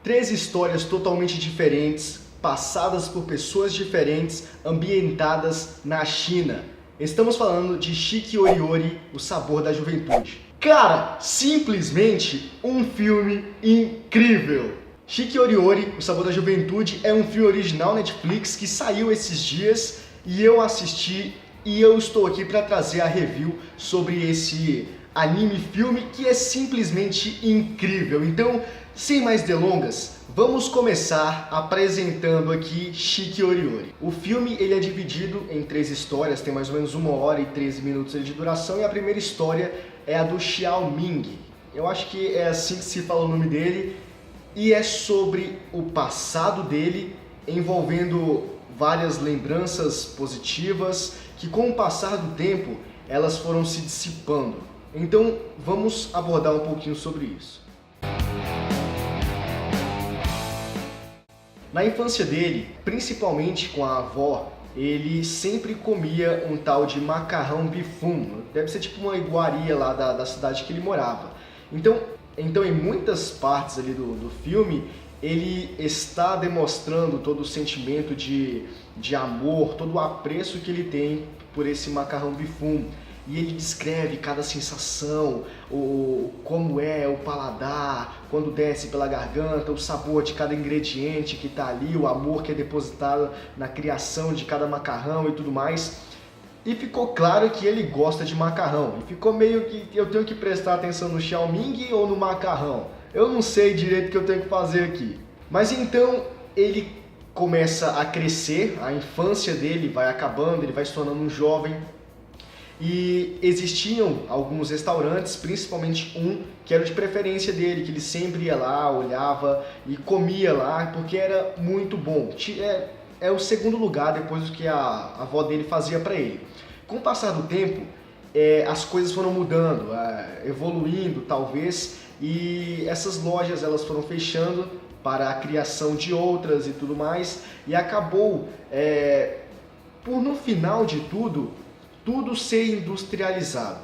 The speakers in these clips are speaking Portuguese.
Três histórias totalmente diferentes, passadas por pessoas diferentes, ambientadas na China. Estamos falando de Shiki Ori Ori, O Sabor da Juventude. Cara, simplesmente um filme incrível! Shiki Ori Ori, O Sabor da Juventude é um filme original Netflix que saiu esses dias e eu assisti e eu estou aqui para trazer a review sobre esse anime-filme que é simplesmente incrível. Então, sem mais delongas, vamos começar apresentando aqui Shiki Ori Ori. O filme ele é dividido em três histórias, tem mais ou menos 1 hora e 13 minutos de duração, e a primeira história é a do Xiao Ming. Eu acho que é assim que se fala o nome dele, e é sobre o passado dele, envolvendo várias lembranças positivas que, com o passar do tempo, elas foram se dissipando. Então, vamos abordar um pouquinho sobre isso. Na infância dele, principalmente com a avó, ele sempre comia um tal de macarrão bifum. Deve ser tipo uma iguaria lá da cidade que ele morava. Então, em muitas partes ali do filme, ele está demonstrando todo o sentimento de amor, todo o apreço que ele tem por esse macarrão bifum. E ele descreve cada sensação, como é o paladar, quando desce pela garganta, o sabor de cada ingrediente que está ali, o amor que é depositado na criação de cada macarrão e tudo mais. E ficou claro que ele gosta de macarrão. E ficou meio que eu tenho que prestar atenção no Xiao Ming ou no macarrão. Eu não sei direito o que eu tenho que fazer aqui. Mas então ele começa a crescer, a infância dele vai acabando, ele vai se tornando um jovem. E existiam alguns restaurantes, principalmente um que era de preferência dele, que ele sempre ia lá, olhava e comia lá, porque era muito bom. É o segundo lugar depois do que a avó dele fazia para ele. Com o passar do tempo, as coisas foram mudando, evoluindo talvez, e essas lojas elas foram fechando para a criação de outras e tudo mais, e acabou, por no final de tudo ser industrializado.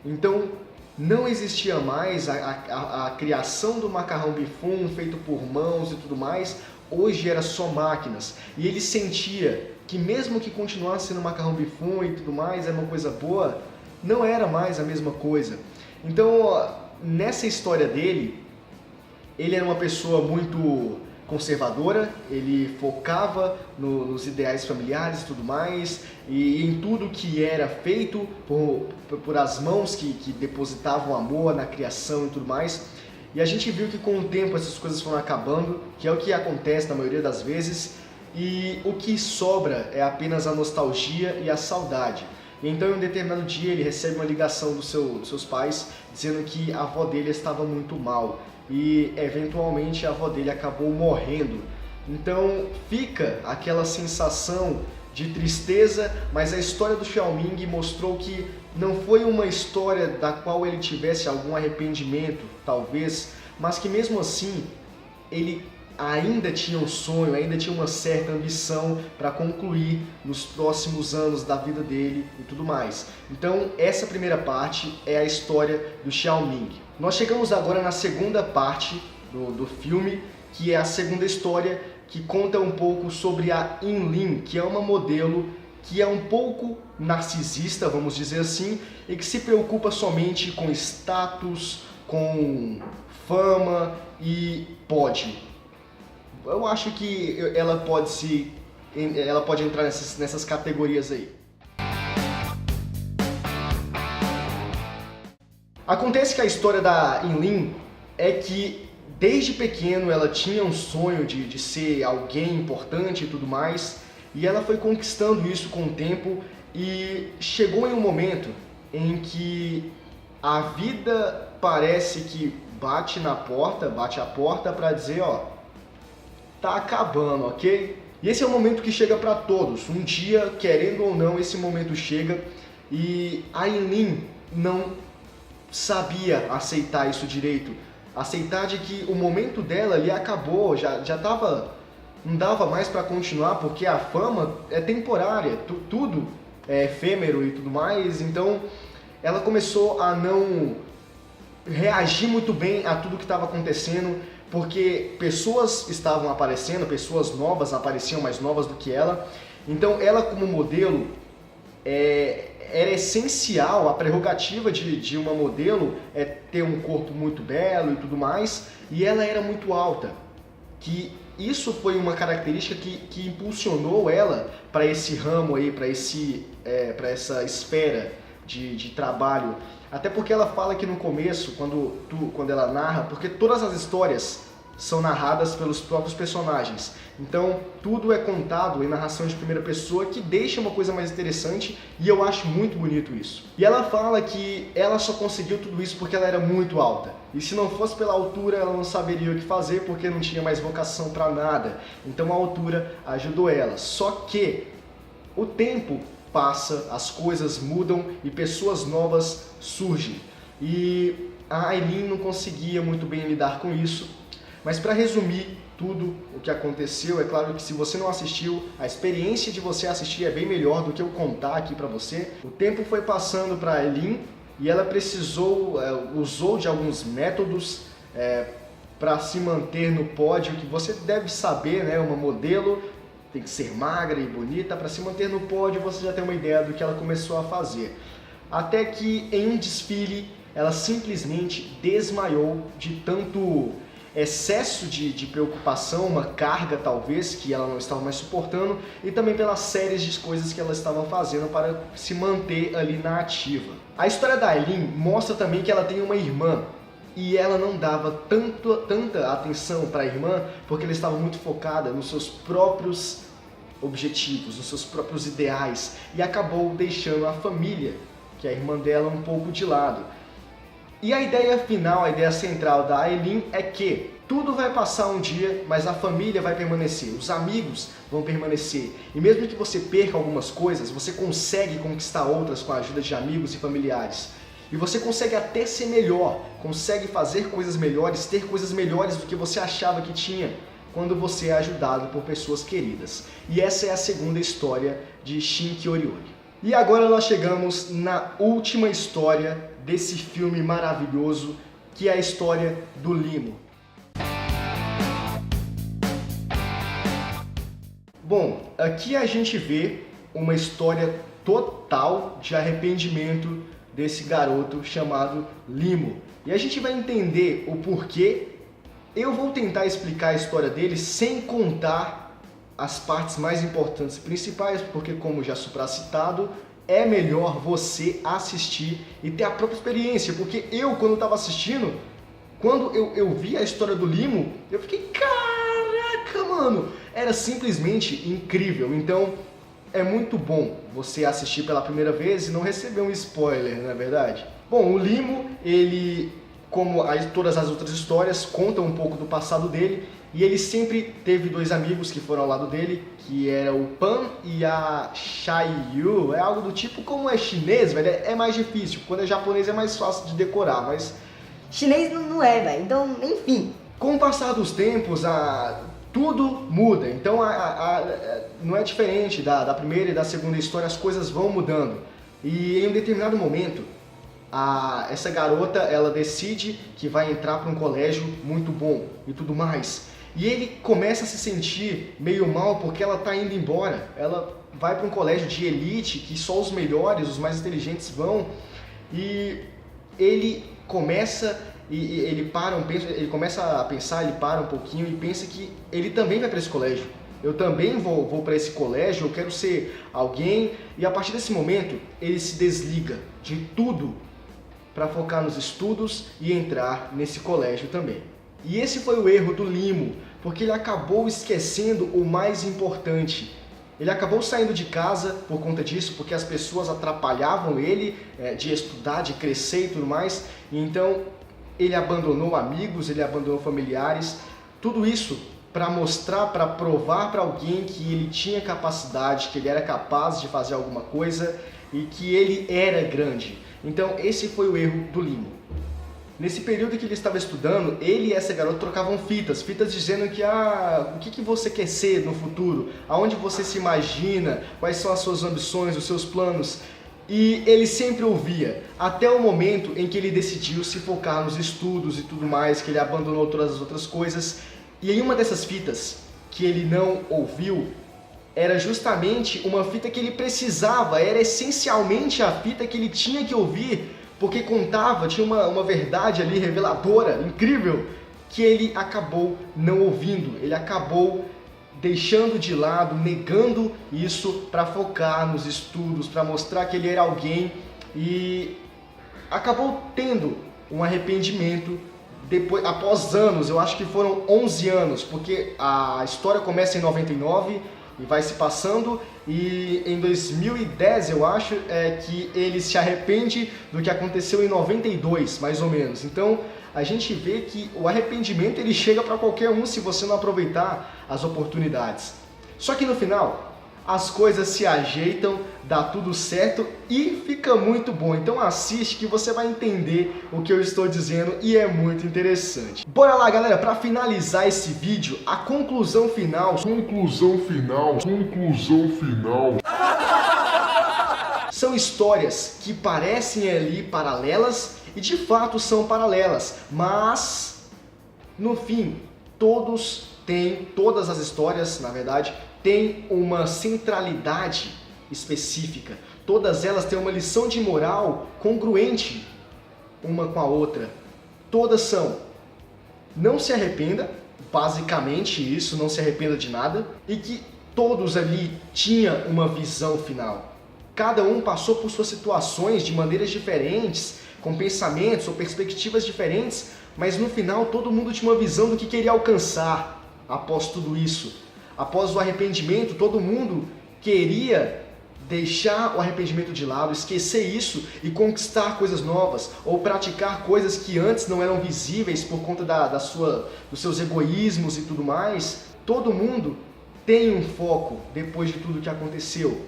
Então não existia mais a criação do macarrão bifum feito por mãos e tudo mais, hoje era só máquinas. E ele sentia que mesmo que continuasse sendo macarrão bifum e tudo mais, era uma coisa boa, não era mais a mesma coisa. Então nessa história dele, ele era uma pessoa muito conservadora, ele focava nos ideais familiares e tudo mais, e em tudo que era feito por as mãos que depositavam amor na criação e tudo mais. E a gente viu que com o tempo essas coisas foram acabando, que é o que acontece na maioria das vezes, e o que sobra é apenas a nostalgia e a saudade. E então em um determinado dia ele recebe uma ligação dos seus pais dizendo que a avó dele estava muito mal. E eventualmente a avó dele acabou morrendo. Então fica aquela sensação de tristeza, mas a história do Xiao Ming mostrou que não foi uma história da qual ele tivesse algum arrependimento, talvez, mas que mesmo assim ele ainda tinha um sonho, ainda tinha uma certa ambição para concluir nos próximos anos da vida dele e tudo mais. Então essa primeira parte é a história do Xiao Ming. Nós chegamos agora na segunda parte do filme, que é a segunda história, que conta um pouco sobre a Yinlin, que é uma modelo que é um pouco narcisista, vamos dizer assim, e que se preocupa somente com status, com fama e pódio. Eu acho que ela pode entrar nessas categorias aí. Acontece que a história da Yinlin é que desde pequeno ela tinha um sonho de ser alguém importante e tudo mais, e ela foi conquistando isso com o tempo, e chegou em um momento em que a vida parece que bate a porta para dizer, ó, tá acabando, ok? E esse é o momento que chega para todos. Um dia, querendo ou não, esse momento chega, e a Yinlin não sabia aceitar isso direito, aceitar de que o momento dela ali acabou, já tava, não dava mais para continuar, porque a fama é temporária, tudo é efêmero e tudo mais. Então ela começou a não reagir muito bem a tudo que estava acontecendo, porque pessoas estavam aparecendo, pessoas novas apareciam, mais novas do que ela. Então ela como modelo, era essencial, a prerrogativa de uma modelo é ter um corpo muito belo e tudo mais, e ela era muito alta, que isso foi uma característica que impulsionou ela para esse ramo aí, para essa esfera de trabalho. Até porque ela fala que no começo, quando ela narra, porque todas as histórias são narradas pelos próprios personagens. Então, tudo é contado em narração de primeira pessoa, que deixa uma coisa mais interessante, e eu acho muito bonito isso. E ela fala que ela só conseguiu tudo isso porque ela era muito alta. E se não fosse pela altura, ela não saberia o que fazer, porque não tinha mais vocação para nada. Então a altura ajudou ela. Só que o tempo passa, as coisas mudam e pessoas novas surgem. E a Aileen não conseguia muito bem lidar com isso. Mas para resumir tudo o que aconteceu, é claro que se você não assistiu, a experiência de você assistir é bem melhor do que eu contar aqui para você. O tempo foi passando para a Aileen e ela usou de alguns métodos para se manter no pódio, que você deve saber, né? Uma modelo tem que ser magra e bonita. Para se manter no pódio, você já tem uma ideia do que ela começou a fazer. Até que em um desfile, ela simplesmente desmaiou de tanto excesso de preocupação, uma carga talvez que ela não estava mais suportando, e também pelas séries de coisas que ela estava fazendo para se manter ali na ativa. A história da Aileen mostra também que ela tem uma irmã, e ela não dava tanta atenção para a irmã, porque ela estava muito focada nos seus próprios objetivos, nos seus próprios ideais, e acabou deixando a família, que é a irmã dela, um pouco de lado. E a ideia final, a ideia central da Aileen é que tudo vai passar um dia, mas a família vai permanecer, os amigos vão permanecer. E mesmo que você perca algumas coisas, você consegue conquistar outras com a ajuda de amigos e familiares. E você consegue até ser melhor, consegue fazer coisas melhores, ter coisas melhores do que você achava que tinha, quando você é ajudado por pessoas queridas. E essa é a segunda história de Shinki Oriori. E agora nós chegamos na última história desse filme maravilhoso, que é a história do Limo. Bom, aqui a gente vê uma história total de arrependimento desse garoto chamado Limo. E a gente vai entender o porquê. Eu vou tentar explicar a história dele sem contar as partes mais importantes e principais, porque como já supracitado, é melhor você assistir e ter a própria experiência, porque eu, quando estava assistindo, quando eu vi a história do Limo, eu fiquei, caraca, mano, era simplesmente incrível. Então, é muito bom você assistir pela primeira vez e não receber um spoiler, não é verdade? Bom, o Limo, ele, como todas as outras histórias, conta um pouco do passado dele, e ele sempre teve dois amigos que foram ao lado dele, que era o Pan e a Shaiyu. É algo do tipo, como é chinês, velho, é mais difícil. Quando é japonês é mais fácil de decorar, mas... Chinês não é, velho, então, enfim. Com o passar dos tempos, tudo muda. Então, não é diferente da primeira e da segunda história, as coisas vão mudando. E em um determinado momento, essa garota, ela decide que vai entrar para um colégio muito bom e tudo mais. E ele começa a se sentir meio mal porque ela está indo embora. Ela vai para um colégio de elite que só os melhores, os mais inteligentes vão. E ele começa ele começa a pensar, ele para um pouquinho e pensa que ele também vai para esse colégio. Eu também vou para esse colégio, eu quero ser alguém. E a partir desse momento, ele se desliga de tudo para focar nos estudos e entrar nesse colégio também. E esse foi o erro do Limo, porque ele acabou esquecendo o mais importante. Ele acabou saindo de casa por conta disso, porque as pessoas atrapalhavam ele de estudar, de crescer e tudo mais. E então ele abandonou amigos, ele abandonou familiares, tudo isso para mostrar, para provar para alguém que ele tinha capacidade, que ele era capaz de fazer alguma coisa e que ele era grande. Então esse foi o erro do Limo. Nesse período que ele estava estudando, ele e essa garota trocavam fitas dizendo que o que você quer ser no futuro, aonde você se imagina, quais são as suas ambições, os seus planos. E ele sempre ouvia, até o momento em que ele decidiu se focar nos estudos e tudo mais, que ele abandonou todas as outras coisas. E em uma dessas fitas que ele não ouviu, era justamente uma fita que ele precisava, era essencialmente a fita que ele tinha que ouvir, porque contava, tinha uma verdade ali reveladora, incrível, que ele acabou não ouvindo, ele acabou deixando de lado, negando isso para focar nos estudos, para mostrar que ele era alguém, e acabou tendo um arrependimento depois, após anos, eu acho que foram 11 anos, porque a história começa em 99 e vai se passando, e em 2010 eu acho que ele se arrepende do que aconteceu em 92, mais ou menos. Então a gente vê que o arrependimento ele chega para qualquer um se você não aproveitar as oportunidades. Só que no final as coisas se ajeitam, dá tudo certo e fica muito bom. Então assiste que você vai entender o que eu estou dizendo e é muito interessante. Bora lá, galera, para finalizar esse vídeo, a conclusão final. São histórias que parecem ali paralelas e de fato são paralelas, mas no fim todas as histórias, na verdade, têm uma centralidade específica. Todas elas têm uma lição de moral congruente uma com a outra. Todas são: não se arrependa, basicamente isso, não se arrependa de nada, e que todos ali tinham uma visão final. Cada um passou por suas situações de maneiras diferentes, com pensamentos ou perspectivas diferentes, mas no final todo mundo tinha uma visão do que queria alcançar após tudo isso. Após o arrependimento, todo mundo queria deixar o arrependimento de lado, esquecer isso e conquistar coisas novas, ou praticar coisas que antes não eram visíveis por conta dos seus egoísmos e tudo mais. Todo mundo tem um foco depois de tudo que aconteceu.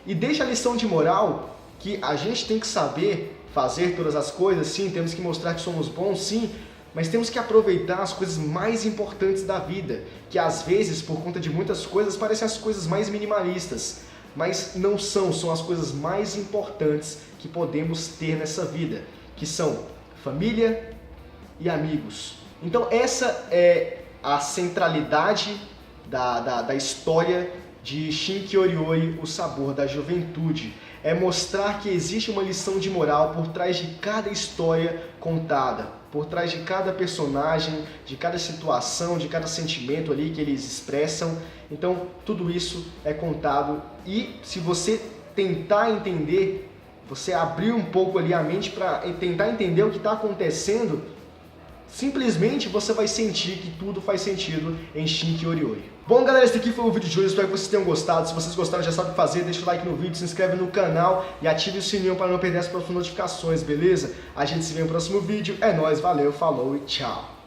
E deixa a lição de moral que a gente tem que saber fazer todas as coisas, sim, temos que mostrar que somos bons, sim, mas temos que aproveitar as coisas mais importantes da vida, que às vezes, por conta de muitas coisas, parecem as coisas mais minimalistas, mas não são as coisas mais importantes que podemos ter nessa vida, que são família e amigos. Então essa é a centralidade da história de Shinkyoroi, o sabor da juventude. É mostrar que existe uma lição de moral por trás de cada história contada, por trás de cada personagem, de cada situação, de cada sentimento ali que eles expressam. Então tudo isso é contado, e se você tentar entender, você abrir um pouco ali a mente para tentar entender o que está acontecendo, simplesmente você vai sentir que tudo faz sentido em Shinkyoroi. Bom, galera, esse aqui foi o vídeo de hoje, espero que vocês tenham gostado. Se vocês gostaram, já sabe o que fazer, deixa o like no vídeo, se inscreve no canal e ative o sininho para não perder as próximas notificações, beleza? A gente se vê no próximo vídeo, é nóis, valeu, falou e tchau!